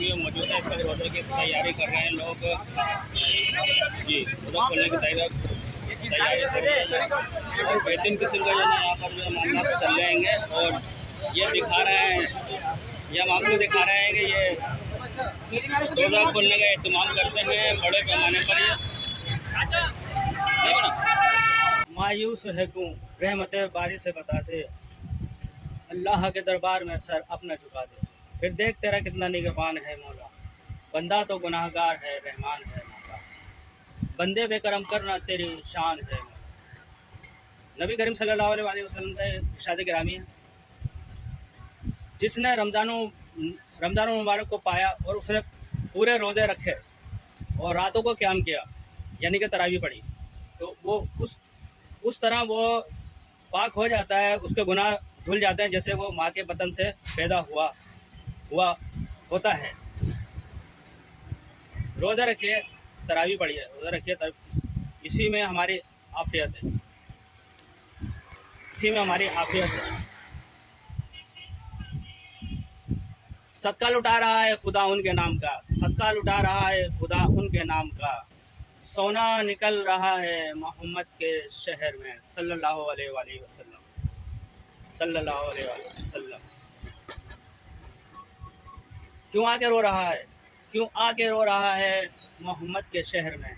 में मौजूद है। इसका रोज़े की तैयारी कर रहे हैं लोग जी, रोज़ा खोलने की तैयारी कर रहे हैं और बेहतरीन किस्म का जो है यहाँ पर जो मामला चल जाएंगे। और ये दिखा रहे हैं, ये हम आपको दिखा रहे हैं कि ये रोज़ा खोलने का एहतमाम करते हैं बड़े पैमाने पर। ये मायूस है क्यों रहमत बारी से बता दे, अल्लाह के दरबार में सर अपना झुका दे। फिर देख तेरा कितना निगहबान है मौला, बंदा तो गुनाहगार है रहमान है मौला, बंदे बेकरम करना तेरी शान है। नबी करीम सल्लल्लाहु अलैहि वसल्लम का इरशाद गिरामी है, जिसने रमज़ान मुबारक को पाया और उसने पूरे रोज़े रखे और रातों को क़याम किया, यानी कि तरावी पढ़ी, तो वो उस तरह वो पाक हो जाता है, उसके गुनाह धुल जाते हैं जैसे वो माँ के बतन से पैदा होता है। रोज़ा रखिए, तरावी पढ़िए, रोज़ा रखिए, इसी में हमारी आफियत है, इसी में हमारी आफियत है। सदका लुटा रहा है खुदा उनके नाम का, सदका लुटा रहा है खुदा उनके नाम का, सोना निकल रहा है मोहम्मद के शहर में सल्लल्लाहु अलैहि वसल्लम, सल्लल्लाहु अलैहि वसल्लम। क्यों आके रो रहा है, क्यों आके रो रहा है मोहम्मद के शहर में,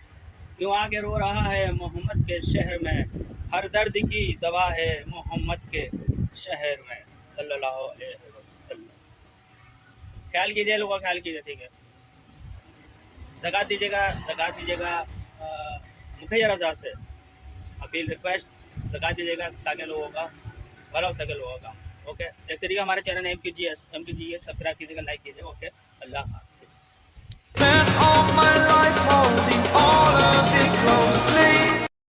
क्यों आके रो रहा है मोहम्मद के शहर में, हर दर्द की दवा है मोहम्मद के शहर में सल्लल्लाहु अलैहि वसल्लम। ख्याल कीजिए लोगों, ख्याल कीजिए, ठीक है। ज़कात दीजिएगा मुखैया रजा से अपील रिक्वेस्ट, ज़कात दीजिएगा ताकि लोगों का भला हो सके, लोगों का। ओके, एक तरीका हमारे चैनल MKGS सब्सक्राइब कीजिएगा, लाइक कीजिएगा। ओके, अल्लाह हाफ़िज़।